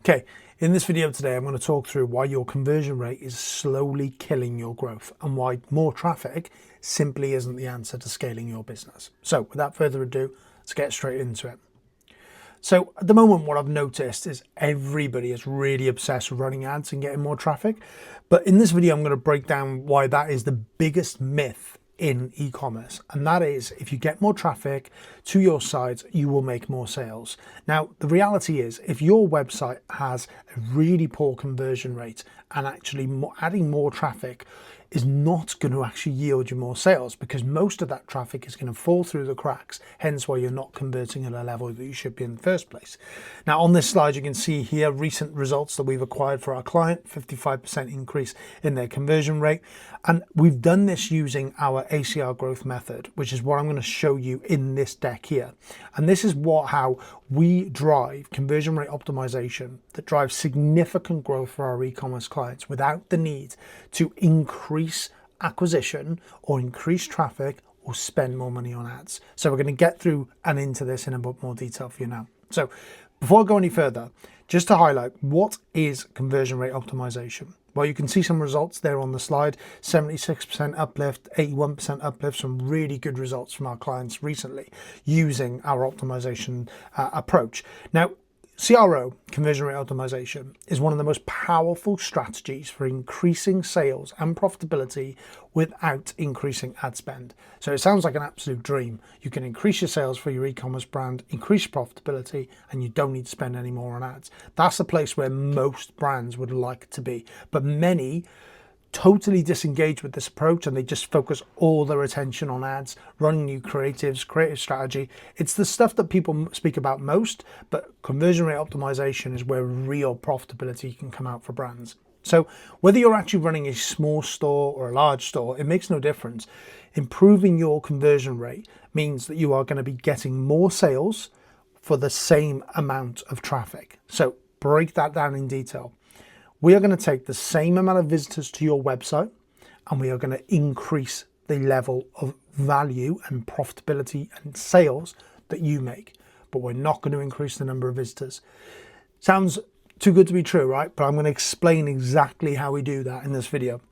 Okay, in this video today, I'm going to talk through why your conversion rate is slowly killing your growth and why more traffic simply isn't the answer to scaling your business. So without further ado, let's get straight into it. So at the moment, what I've noticed is everybody is really obsessed with running ads and getting more traffic. But in this video, I'm going to break down why that is the biggest myth in e-commerce, and that is if you get more traffic to your site, you will make more sales. Now, the reality is if your website has a really poor conversion rate and actually adding more traffic is not going to actually yield you more sales, because most of that traffic is going to fall through the cracks, hence why you're not converting at a level that you should be in the first place. Now on this slide you can see here recent results that we've acquired for our client, 55% increase in their conversion rate, and we've done this using our ACR growth method, which is what I'm going to show you in this deck here. And this is how we drive conversion rate optimization that drives significant growth for our e-commerce clients without the need to increase acquisition or increase traffic or spend more money on ads. So we're going to get through and into this in a bit more detail for you now. So before I go any further, just to highlight, what is conversion rate optimization? Well, you can see some results there on the slide, 76% uplift, 81% uplift, some really good results from our clients recently using our optimization approach. Now, CRO, conversion rate optimization, is one of the most powerful strategies for increasing sales and profitability without increasing ad spend. So it sounds like an absolute dream. You can increase your sales for your e-commerce brand, increase profitability, and you don't need to spend any more on ads. That's the place where most brands would like to be, but many totally disengage with this approach and they just focus all their attention on ads, running new creatives, creative strategy. It's the stuff that people speak about most, but conversion rate optimization is where real profitability can come out for brands. So whether you're actually running a small store or a large store, it makes no difference. Improving your conversion rate means that you are going to be getting more sales for the same amount of traffic. So break that down in detail. We are going to take the same amount of visitors to your website and we are going to increase the level of value and profitability and sales that you make, but we're not going to increase the number of visitors. Sounds too good to be true, right? But I'm going to explain exactly how we do that in this video.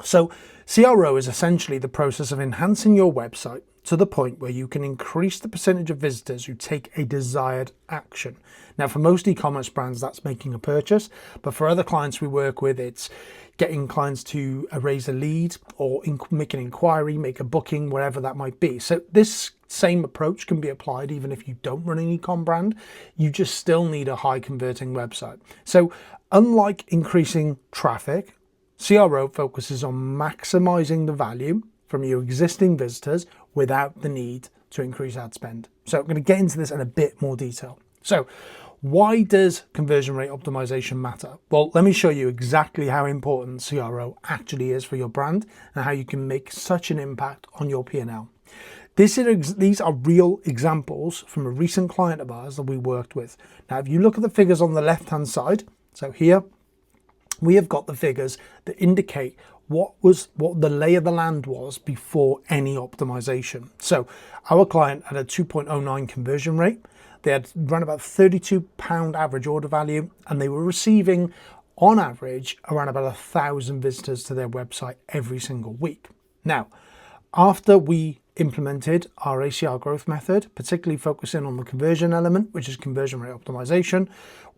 So CRO is essentially the process of enhancing your website to the point where you can increase the percentage of visitors who take a desired action. Now, for most e-commerce brands, that's making a purchase, but for other clients we work with, it's getting clients to raise a lead or make an inquiry, make a booking, whatever that might be. So this same approach can be applied even if you don't run an e-com brand. You just still need a high converting website. So unlike increasing traffic, CRO focuses on maximizing the value from your existing visitors without the need to increase ad spend. So I'm going to get into this in a bit more detail. So why does conversion rate optimization matter? Well, let me show you exactly how important CRO actually is for your brand and how you can make such an impact on your P&L. These are real examples from a recent client of ours that we worked with. Now, if you look at the figures on the left-hand side, so here we have got the figures that indicate what the lay of the land was before any optimization. So our client had a 2.09 conversion rate. They had run about £32 average order value, and they were receiving on average around about 1,000 visitors to their website every single week. Now, after we implemented our ACR growth method, particularly focusing on the conversion element, which is conversion rate optimization,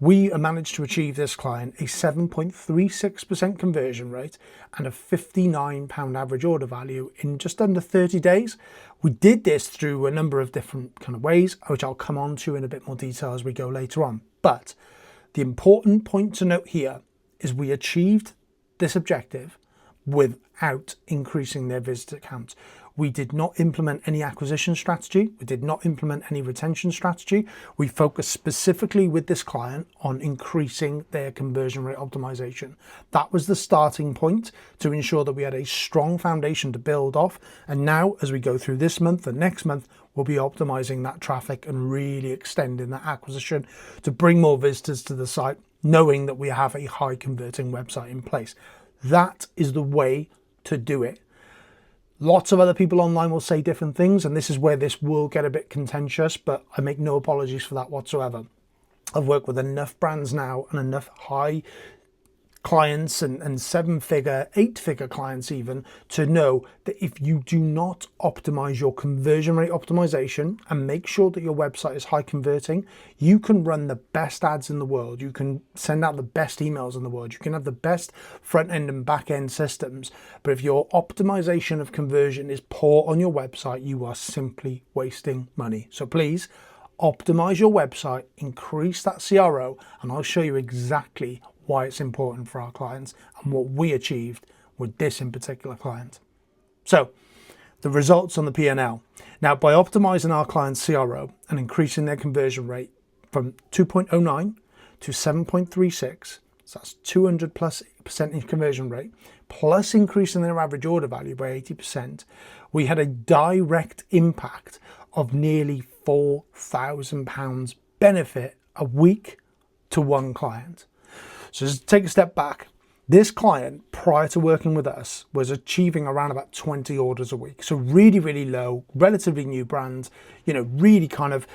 we managed to achieve this client a 7.36% conversion rate and a £59 average order value in just under 30 days. We did this through a number of different kind of ways, which I'll come on to in a bit more detail as we go later on. But the important point to note here is we achieved this objective without increasing their visitor count. We did not implement any acquisition strategy. We did not implement any retention strategy. We focused specifically with this client on increasing their conversion rate optimization. That was the starting point to ensure that we had a strong foundation to build off. And now, as we go through this month and next month, we'll be optimizing that traffic and really extending that acquisition to bring more visitors to the site, knowing that we have a high converting website in place. That is the way to do it. Lots of other people online will say different things, and this is where this will get a bit contentious, but I make no apologies for that whatsoever. I've worked with enough brands now and enough high clients and 7-figure, 8-figure clients even, to know that if you do not optimize your conversion rate optimization and make sure that your website is high converting, you can run the best ads in the world, you can send out the best emails in the world, you can have the best front end and back end systems, but if your optimization of conversion is poor on your website, you are simply wasting money. So please optimize your website, increase that CRO, and I'll show you exactly why it's important for our clients and what we achieved with this in particular client. So the results on the P&L. Now, by optimizing our client's CRO and increasing their conversion rate from 2.09 to 7.36, so that's 200% in conversion rate, plus increasing their average order value by 80%, we had a direct impact of nearly £4,000 benefit a week to one client. So just take a step back. This client, prior to working with us, was achieving around about 20 orders a week. So really, really low, relatively new brand, really kind of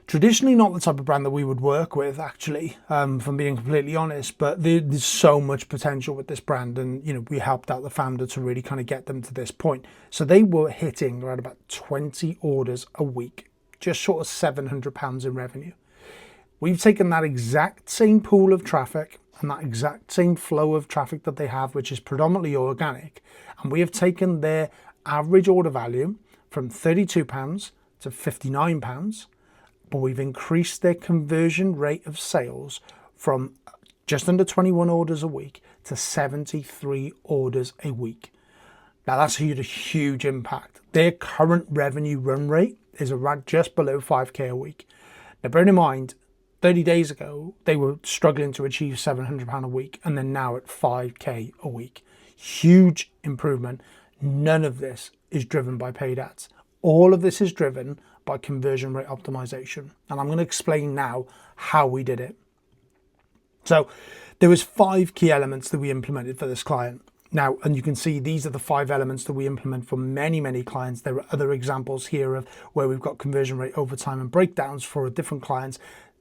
traditionally not the type of brand that we would work with, actually, if I'm being completely honest, but there's so much potential with this brand. And, we helped out the founder to really kind of get them to this point. So they were hitting around about 20 orders a week, just short of £700 in revenue. We've taken that exact same pool of traffic and that exact same flow of traffic that they have, which is predominantly organic, and we have taken their average order value from £32 to £59, but we've increased their conversion rate of sales from just under 21 orders a week to 73 orders a week. Now that's a huge impact. Their current revenue run rate is around just below 5k a week. Now bear in mind, 30 days ago, they were struggling to achieve £700 a week, and they're now at 5k a week. Huge improvement. None of this is driven by paid ads. All of this is driven by conversion rate optimization. And I'm going to explain now how we did it. So there was 5 key elements that we implemented for this client. Now, and you can see these are the 5 elements that we implement for many, many clients. There are other examples here of where we've got conversion rate over time and breakdowns for different clients.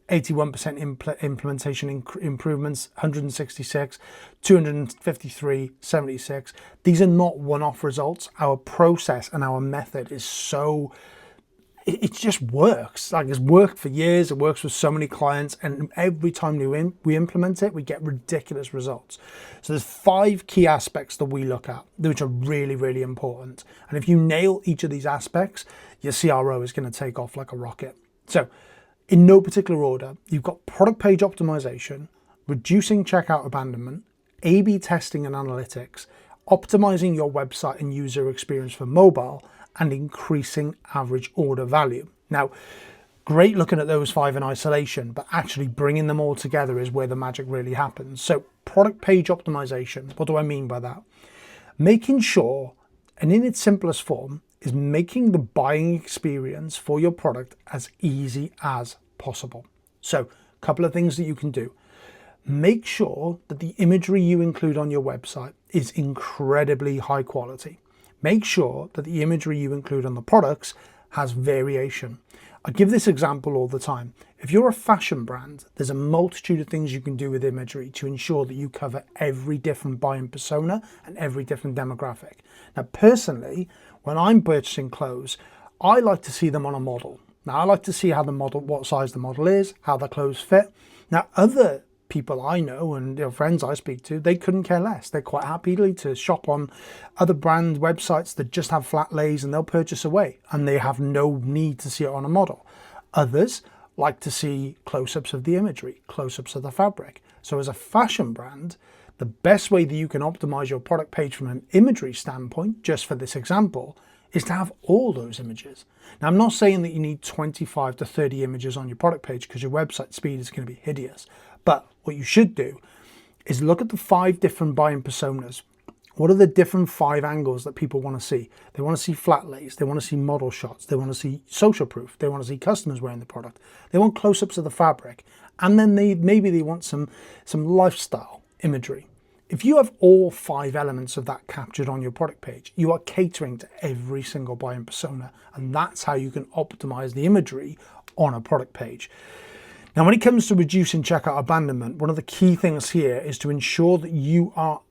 81% implementation improvements, 166, 253, 76. These are not one-off results. Our process and our method is so, it just works. Like, it's worked for years. It works with so many clients, and every time we implement it, we get ridiculous results. So there's 5 key aspects that we look at, which are really, really important. And if you nail each of these aspects, your CRO is going to take off like a rocket. So in no particular order, you've got product page optimization, reducing checkout abandonment, A/B testing and analytics, optimizing your website and user experience for mobile, and increasing average order value. Now, great looking at those 5 in isolation, but actually bringing them all together is where the magic really happens. So product page optimization, what do I mean by that? Making sure, and in its simplest form, is making the buying experience for your product as easy as possible. So a couple of things that you can do. Make sure that the imagery you include on your website is incredibly high quality. Make sure that the imagery you include on the products has variation. I give this example all the time. If you're a fashion brand, there's a multitude of things you can do with imagery to ensure that you cover every different buying persona and every different demographic. Now, personally, when I'm purchasing clothes, I like to see them on a model. Now, I like to see how the model, what size the model is, how the clothes fit. Now, other people I know and friends I speak to, they couldn't care less. They're quite happy to shop on other brand websites that just have flat lays, and they'll purchase away and they have no need to see it on a model. Others like to see close-ups of the imagery, close-ups of the fabric. So as a fashion brand, the best way that you can optimize your product page from an imagery standpoint, just for this example, is to have all those images. Now, I'm not saying that you need 25 to 30 images on your product page because your website speed is going to be hideous. But what you should do is look at the 5 different buying personas. What are the different 5 angles that people want to see? They want to see flat lays. They want to see model shots. They want to see social proof. They want to see customers wearing the product. They want close-ups of the fabric. And then maybe they want some lifestyle imagery. If you have all 5 elements of that captured on your product page, you are catering to every single buying persona, and that's how you can optimize the imagery on a product page. Now, when it comes to reducing checkout abandonment, one of the key things here is to ensure that you are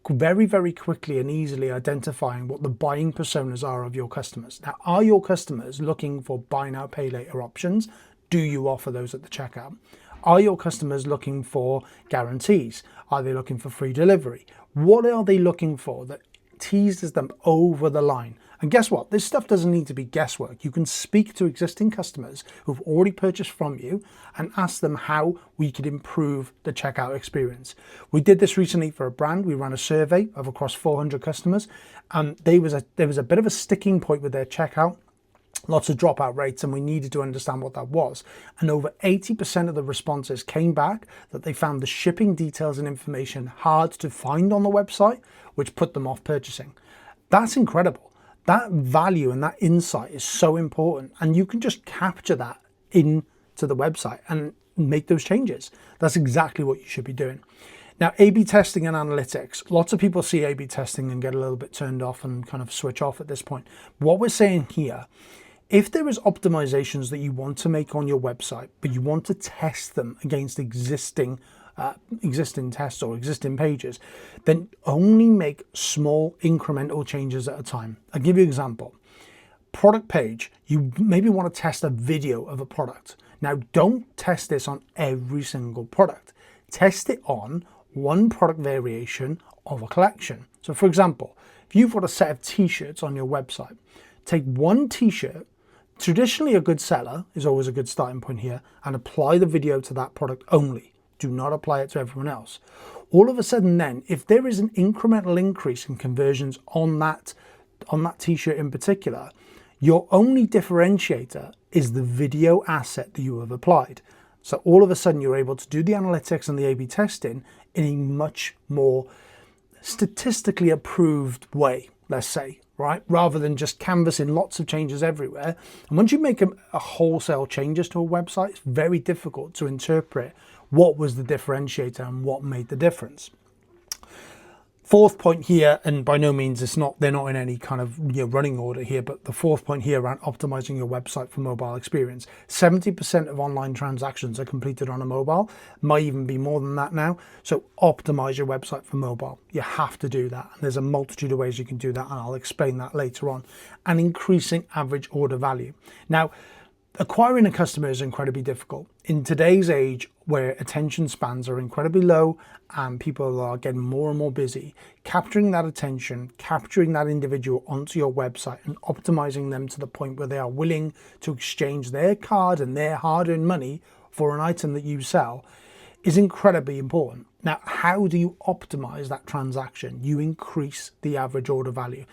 very, very quickly and easily identifying what the buying personas are of your customers. Now, are your customers looking for buy now, pay later options? Do you offer those at the checkout? Are your customers looking for guarantees? Are they looking for free delivery? What are they looking for that teases them over the line? And guess what? This stuff doesn't need to be guesswork. You can speak to existing customers who've already purchased from you and ask them how we could improve the checkout experience. We did this recently for a brand. We ran a survey of across 400 customers, and there was a bit of a sticking point with their checkout. Lots of dropout rates, and we needed to understand what that was. And over 80% of the responses came back that they found the shipping details and information hard to find on the website, which put them off purchasing. That's incredible. That value and that insight is so important, and you can just capture that into the website and make those changes. That's exactly what you should be doing. Now, A/B testing and analytics. Lots of people see A/B testing and get a little bit turned off and kind of switch off at this point. What we're saying here, if there is optimizations that you want to make on your website, but you want to test them against existing tests or existing pages, then only make small incremental changes at a time. I'll give you an example. Product page, you maybe want to test a video of a product. Now, don't test this on every single product. Test it on one product variation of a collection. So for example, if you've got a set of t-shirts on your website, take one t-shirt, traditionally a good seller is always a good starting point here, and apply the video to that product only. Do not apply it to everyone else. All of a sudden then, if there is an incremental increase in conversions on that t-shirt in particular, your only differentiator is the video asset that you have applied. So all of a sudden you're able to do the analytics and the A/B testing in a much more statistically approved way, let's say, right? Rather than just canvassing lots of changes everywhere. And once you make a wholesale changes to a website, it's very difficult to interpret what was the differentiator and what made the difference. Fourth point here, and by no means they're not in any kind of running order here, but the fourth point here around optimizing your website for mobile experience. 70% of online transactions are completed on a mobile, might even be more than that now. So optimize your website for mobile. You have to do that. And there's a multitude of ways you can do that, and I'll explain that later on. And increasing average order value. Now, acquiring a customer is incredibly difficult. In today's age, where attention spans are incredibly low and people are getting more and more busy, capturing that attention, capturing that individual onto your website and optimizing them to the point where they are willing to exchange their card and their hard-earned money for an item that you sell is incredibly important. Now, how do you optimize that transaction? You increase the average order value.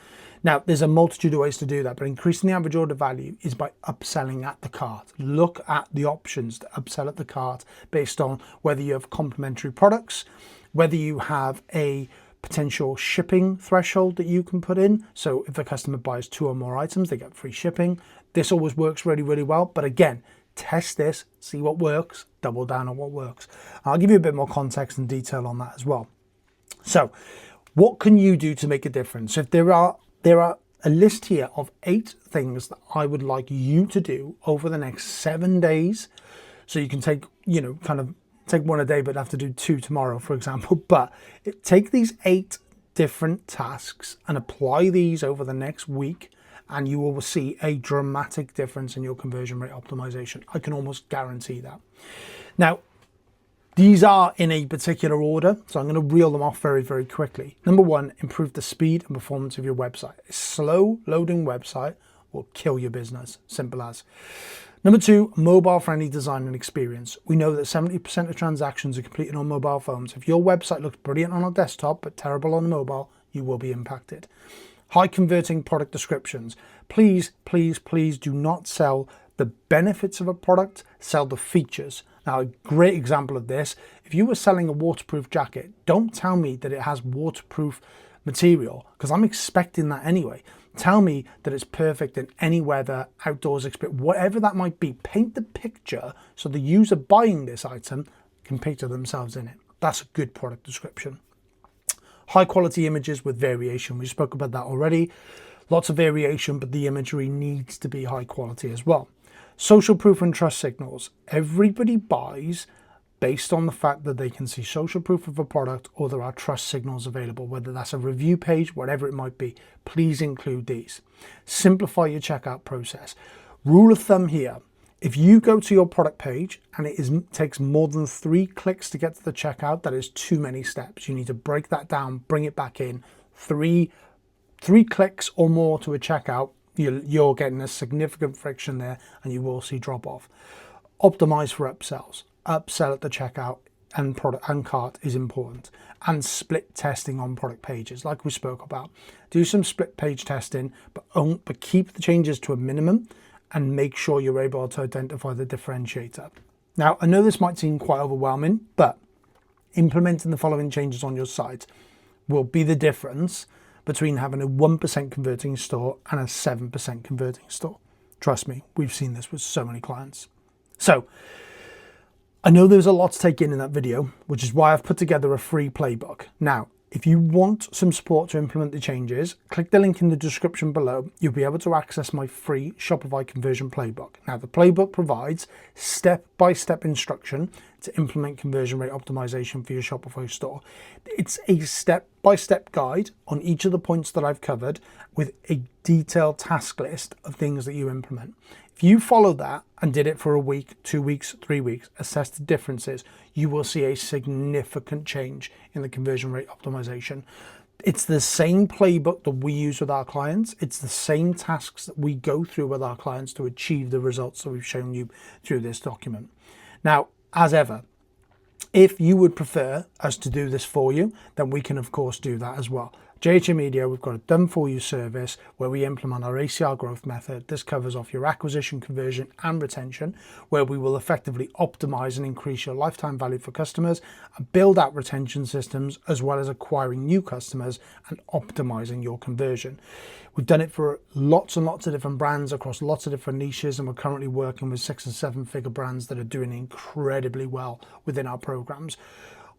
Now, there's a multitude of ways to do that, but increasing the average order value is by upselling at the cart. Look at the options to upsell at the cart based on whether you have complementary products, whether you have a potential shipping threshold that you can put in. So if a customer buys 2 or more items, they get free shipping. This always works really, really well. But again, test this, see what works, double down on what works. I'll give you a bit more context and detail on that as well. So what can you do to make a difference? If there are a list here of 8 things that I would like you to do over the next 7 days. So you can take, kind of take one a day, but have to do 2 tomorrow, for example. But take these 8 different tasks and apply these over the next week, and you will see a dramatic difference in your conversion rate optimization. I can almost guarantee that. Now, these are in a particular order, so I'm going to reel them off very, very quickly. Number 1, improve the speed and performance of your website. A slow loading website will kill your business, simple as. Number 2, mobile-friendly design and experience. We know that 70% of transactions are completed on mobile phones. If your website looks brilliant on a desktop but terrible on a mobile, you will be impacted. High converting product descriptions. Please, please, please do not sell the benefits of a product, sell the features. Now, a great example of this, if you were selling a waterproof jacket, don't tell me that it has waterproof material, because I'm expecting that anyway. Tell me that it's perfect in any weather, outdoors experience, whatever that might be. Paint the picture so the user buying this item can picture themselves in it. That's a good product description. High quality images with variation. We spoke about that already. Lots of variation, but the imagery needs to be high quality as well. Social proof and trust signals. Everybody buys based on the fact that they can see social proof of a product or there are trust signals available, whether that's a review page, whatever it might be. Please include these. Simplify your checkout process. Rule of thumb here, if you go to your product page and takes more than 3 clicks to get to the checkout, that is too many steps. You need to break that down, bring it back in. Three clicks or more to a checkout, you're getting a significant friction there and you will see drop off. Optimize for upsells. Upsell at the checkout and product and cart is important, and split testing on product pages like we spoke about. Do some split page testing, but keep the changes to a minimum and make sure you're able to identify the differentiator. Now, I know this might seem quite overwhelming, but implementing the following changes on your site will be the difference between having a 1% converting store and a 7% converting store. Trust me, we've seen this with so many clients. So I know there's a lot to take in that video, which is why I've put together a free playbook. Now, if you want some support to implement the changes, click the link in the description below. You'll be able to access my free Shopify conversion playbook. Now, the playbook provides step-by-step instruction to implement conversion rate optimization for your Shopify store. It's a step-by-step guide on each of the points that I've covered with a detailed task list of things that you implement. If you follow that and did it for a week, 2 weeks, 3 weeks, assess the differences, you will see a significant change in the conversion rate optimization. It's the same playbook that we use with our clients. It's the same tasks that we go through with our clients to achieve the results that we've shown you through this document. Now, as ever, if you would prefer us to do this for you, then we can of course do that as well. JHA Media, we've got a done for you service where we implement our ACR growth method. This covers off your acquisition, conversion and retention, where we will effectively optimize and increase your lifetime value for customers and build out retention systems, as well as acquiring new customers and optimizing your conversion. We've done it for lots and lots of different brands across lots of different niches, and we're currently working with 6 and 7 figure brands that are doing incredibly well within our programs.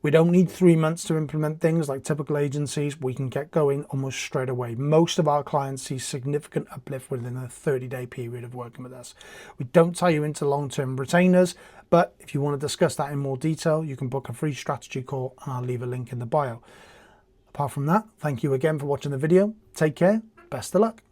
We don't need 3 months to implement things like typical agencies. We can get going almost straight away. Most of our clients see significant uplift within a 30-day period of working with us. We don't tie you into long-term retainers, but if you want to discuss that in more detail, you can book a free strategy call and I'll leave a link in the bio. Apart from that, thank you again for watching the video. Take care. Best of luck.